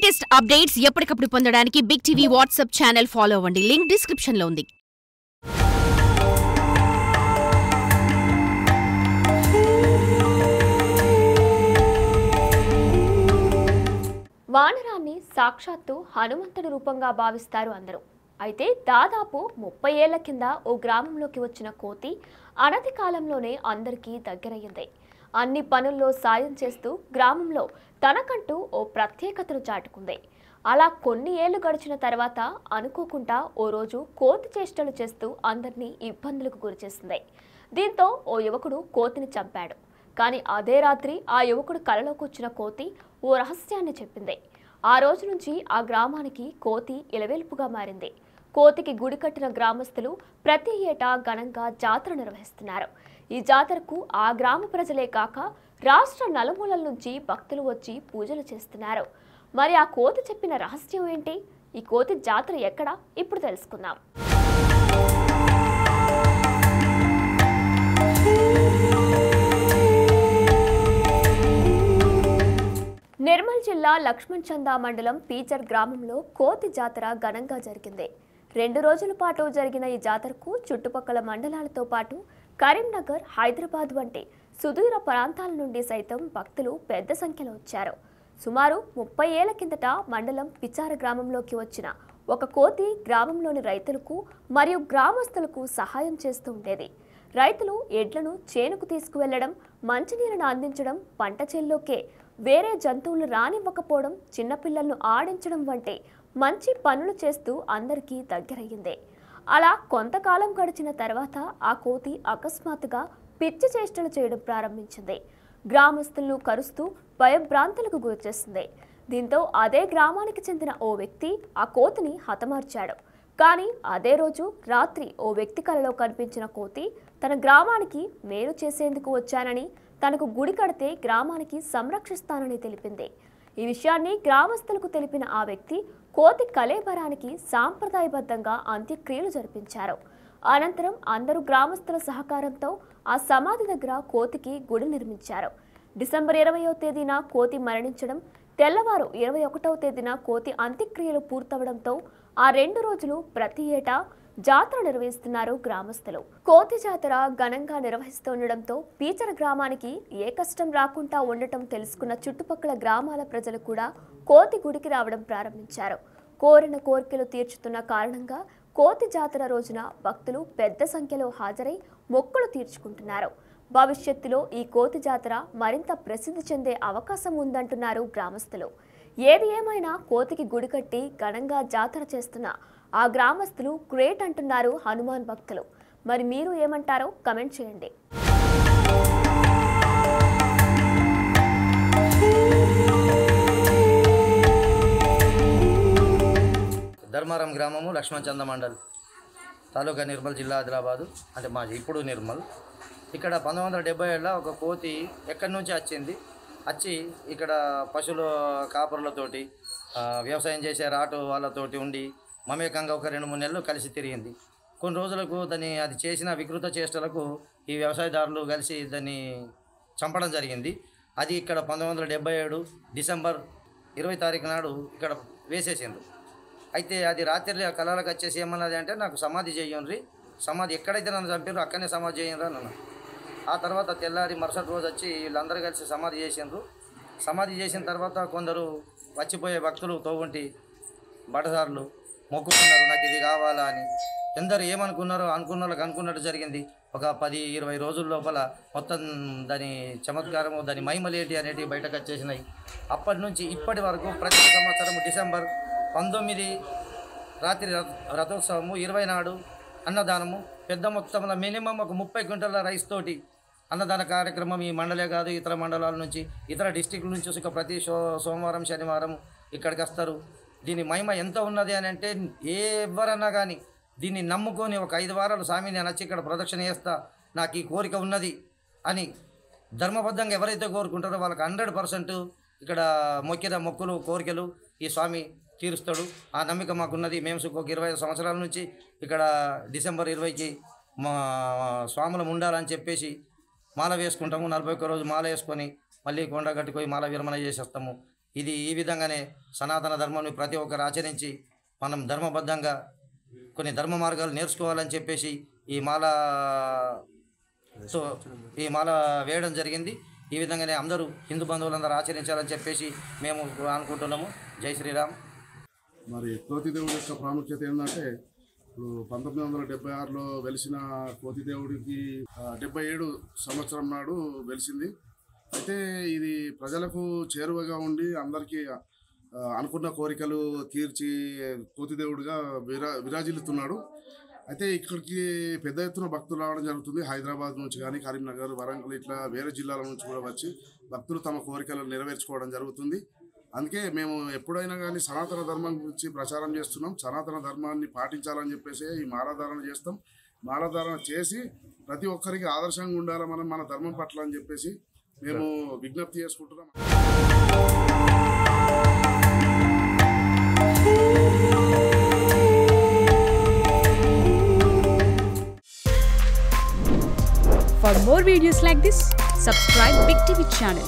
Latest updates ఎప్పటికప్పుడు పొందడానికి big TV WhatsApp channel follow అవ్వండి. లింక్ డిస్క్రిప్షన్ లో ఉంది. వానరాన్ని సాక్షాత్తు హనుమంతుడి రూపంగా భావిస్తారు అందరూ. అయితే దాదాపు 30 ఏళ్ల కింద ఓ గ్రామంలోకి వచ్చిన కోతి అనతి కాలంలోనే అందరికీ దగ్గరయ్యింది. అన్ని పనుల్లో సాయం చేస్తూ గ్రామంలో తనకంటూ ఓ ప్రత్యేకతను చాటుకుంది. అలా కొన్ని ఏళ్లు గడిచిన తర్వాత అనుకోకుండా ఓ రోజు కోతి చేష్టలు చేస్తూ అందరినీ ఇబ్బందులకు గురిచేసింది. దీంతో ఓ యువకుడు కోతిని చంపాడు. కానీ అదే రాత్రి ఆ యువకుడు కలలోకి వచ్చిన కోతి ఓ రహస్యాన్ని చెప్పింది. ఆ రోజు నుంచి ఆ గ్రామానికి కోతి ఇలవెల్పుగా మారింది. కోతికి గుడి కట్టిన గ్రామస్తులు ప్రతి ఏటా ఘనంగా జాతర నిర్వహిస్తున్నారు. ఈ జాతరకు ఆ గ్రామ ప్రజలే కాక రాష్ట్ర నలుమూలల నుంచి భక్తులు వచ్చి పూజలు చేస్తున్నారు. మరి ఆ కోతి చెప్పిన రహస్యం ఏంటి? ఈ కోతి జాతర ఎక్కడ? ఇప్పుడు తెలుసుకుందాం. నిర్మల్ జిల్లా లక్ష్మణ్ చందా మండలం పీచర్ గ్రామంలో కోతి జాతర ఘనంగా జరిగింది. 2 రోజుల పాటు జరిగిన ఈ జాతరకు చుట్టుపక్కల మండలాలతో పాటు కరీంనగర్, హైదరాబాద్ వంటి సుదూర ప్రాంతాల నుండి సైతం భక్తులు పెద్ద సంఖ్యలో వచ్చారు. సుమారు 30 ఏళ్ల కిందట మండలం పిచార గ్రామంలోకి వచ్చిన ఒక కోతి గ్రామంలోని రైతులకు మరియు గ్రామస్తులకు సహాయం చేస్తూ ఉండేది. రైతులు ఎడ్లను చేనుకు తీసుకువెళ్లడం, మంచినీరును అందించడం, పంట చేల్లోకే వేరే జంతువులు రానివ్వకపోవడం, చిన్నపిల్లలను ఆడించడం వంటి మంచి పనులు చేస్తూ అందరికీ దగ్గరయ్యింది. అలా కొంతకాలం గడిచిన తర్వాత ఆ కోతి అకస్మాత్తుగా పిచ్చి చేష్టలు చేయడం ప్రారంభించింది. గ్రామస్తులను కరుస్తూ భయభ్రాంతులకు గురిచేసింది. దీంతో అదే గ్రామానికి చెందిన ఓ వ్యక్తి ఆ కోతిని హతమార్చాడు. కానీ అదే రోజు రాత్రి ఓ వ్యక్తి కలలో కనిపించిన కోతి తన గ్రామానికి మేలు చేసేందుకు వచ్చానని, తనకు గుడి కడితే గ్రామానికి సంరక్షిస్తానని తెలిపింది. ఈ విషయాన్ని గ్రామస్తులకు తెలిపిన ఆ వ్యక్తి కోతి కళేబరానికి సాంప్రదాయబద్ధంగా అంత్యక్రియలు జరిపించారు. అనంతరం అందరూ గ్రామస్తుల సహకారంతో ఆ సమాధి దగ్గర కోతికి గుడి నిర్మించారు. డిసెంబర్ 20వ తేదీన కోతి మరణించడం, తెల్లవారు 21వ తేదీన కోతి అంత్యక్రియలు పూర్తవడంతో ఆ 2 రోజులు ప్రతి ఏటా జాతర నిర్వహిస్తున్నారు గ్రామస్తులు. కోతి జాతర ఘనంగా నిర్వహిస్తుండటంతో పీచర గ్రామానికి ఏ కష్టం రాకుండా ఉండటం తెలుసుకున్న చుట్టుపక్కల గ్రామాల ప్రజలు కూడా కోతి గుడికి రావడం ప్రారంభించారు. కోరిన కోరికలు తీర్చుతున్న కారణంగా కోతి జాతర రోజున భక్తులు పెద్ద సంఖ్యలో హాజరై మొక్కులు తీర్చుకుంటున్నారు. భవిష్యత్తులో ఈ కోతి జాతర మరింత ప్రసిద్ధి చెందే అవకాశం ఉందంటున్నారు గ్రామస్తులు. ఏది ఏమైనా కోతికి గుడి కట్టి ఘనంగా జాతర చేస్తున్న ఆ గ్రామస్తులు గ్రేట్ అంటున్నారు హనుమాన్ భక్తులు. మరి మీరు ఏమంటారో కమెంట్ చేయండి. ధర్మారం గ్రామము, లక్ష్మణ్ చంద మండల్, తాలూకా నిర్మల్ జిల్లా, ఆదిలాబాదు. అంటే మాది ఇప్పుడు నిర్మల్. ఇక్కడ 1970 ఒక కోతి ఎక్కడి నుంచి వచ్చి ఇక్కడ పశువుల కాపరులతోటి, వ్యవసాయం చేసే రాటు వాళ్ళతోటి ఉండి మమేకంగా ఒక 2-3 నెలలు కలిసి తిరిగింది. కొన్ని రోజులకు అది చేసిన వికృత చేష్టలకు ఈ వ్యవసాయదారులు కలిసి దాన్ని చంపడం జరిగింది. అది ఇక్కడ 1977 డిసెంబర్ 20 తారీఖు నాడు ఇక్కడ వేసేసిండ్రు. అయితే అది రాత్రి కళలకు వచ్చేసి ఏమన్నది అంటే, నాకు సమాధి చేయండి, సమాధి ఎక్కడైతే నన్ను చంపారో అక్కడనే సమాధి చేయండి అన్న. ఆ తర్వాత తెల్లారి మరుసటి రోజు వచ్చి వీళ్ళందరూ కలిసి సమాధి చేసిండ్రు. సమాధి చేసిన తర్వాత కొందరు వచ్చిపోయే భక్తులు తోగుంటి బటసారులు మొక్కుకున్నారు, నాకు ఇది కావాలా అని. ఎందరు ఏమనుకున్నారో అనుకున్న వాళ్ళకి అనుకున్నట్టు జరిగింది. ఒక 10-20 రోజుల లోపల మొత్తం దాని చమత్కారము, దాని మహిమలేటి అనేటివి బయటకు వచ్చేసినాయి. అప్పటి నుంచి ఇప్పటి వరకు ప్రతి సంవత్సరం డిసెంబర్ 19 రాత్రి రథోత్సవము, 20 నాడు అన్నదానము, పెద్ద మొత్తంలో మినిమం ఒక 30 క్వింటల రైస్ తోటి అన్నదాన కార్యక్రమం ఈ మండలే కాదు, ఇతర మండలాల నుంచి, ఇతర డిస్టిక్ల నుంచి ప్రతి సోమవారం, శనివారం ఇక్కడికి వస్తారు. దీని మహిమ ఎంత ఉన్నది అని అంటే, ఎవరన్నా కానీ దీన్ని నమ్ముకొని ఒక 5 వారాలు స్వామి నేను వచ్చి ఇక్కడ ప్రదక్షిణ చేస్తా, నాకు ఈ కోరిక ఉన్నది అని ధర్మబద్ధంగా ఎవరైతే కోరుకుంటారో వాళ్ళకి 100% ఇక్కడ మొక్కిన మొక్కులు, కోరికలు ఈ స్వామి తీరుస్తాడు. ఆ నమ్మిక మాకున్నది. మేము ఒక 25 సంవత్సరాల నుంచి ఇక్కడ డిసెంబర్ 20కి మా స్వాములం ఉండాలని చెప్పేసి మాల వేసుకుంటాము. 41 రోజు మాల వేసుకొని మళ్ళీ కొండ కట్టుకొని మాల విరమణ చేసేస్తాము. ఇది ఈ విధంగానే సనాతన ధర్మాన్ని ప్రతి ఒక్కరు ఆచరించి మనం ధర్మబద్ధంగా కొన్ని ధర్మ మార్గాలు నేర్చుకోవాలని చెప్పేసి ఈ మాల వేయడం జరిగింది. ఈ విధంగానే అందరూ హిందూ బంధువులందరూ ఆచరించాలని చెప్పేసి మేము అనుకుంటున్నాము. జై శ్రీరామ్. మరి కోతిదేవుడి యొక్క ప్రాముఖ్యత ఏంటంటే ఇప్పుడు 1976లో వెలిసిన కోతిదేవుడికి 77 సంవత్సరం నాడు వెలిసింది. అయితే ఇది ప్రజలకు చేరువగా ఉండి అందరికీ అనుకున్న కోరికలు తీర్చి కోతిదేవుడిగా విరాజిల్లుతున్నాడు. అయితే ఇక్కడికి పెద్ద ఎత్తున భక్తులు రావడం జరుగుతుంది. హైదరాబాద్ నుంచి కానీ కరీంనగర్, వరంగల్ ఇట్లా వేరే జిల్లాల నుంచి కూడా వచ్చి భక్తులు తమ కోరికలను నెరవేర్చుకోవడం జరుగుతుంది. అందుకే మేము ఎప్పుడైనా కానీ సనాతన ధర్మం గురించి ప్రచారం చేస్తున్నాం. సనాతన ధర్మాన్ని పాటించాలని చెప్పేసి ఈ మాలాధారణ చేస్తాం. మాలాధారణ చేసి ప్రతి ఒక్కరికి ఆదర్శంగా ఉండాలి మనం మన ధర్మం పట్ల అని చెప్పేసి మేము విజ్ఞప్తి చేసుకుంటున్నాం. For more videos like this, subscribe Big TV channel.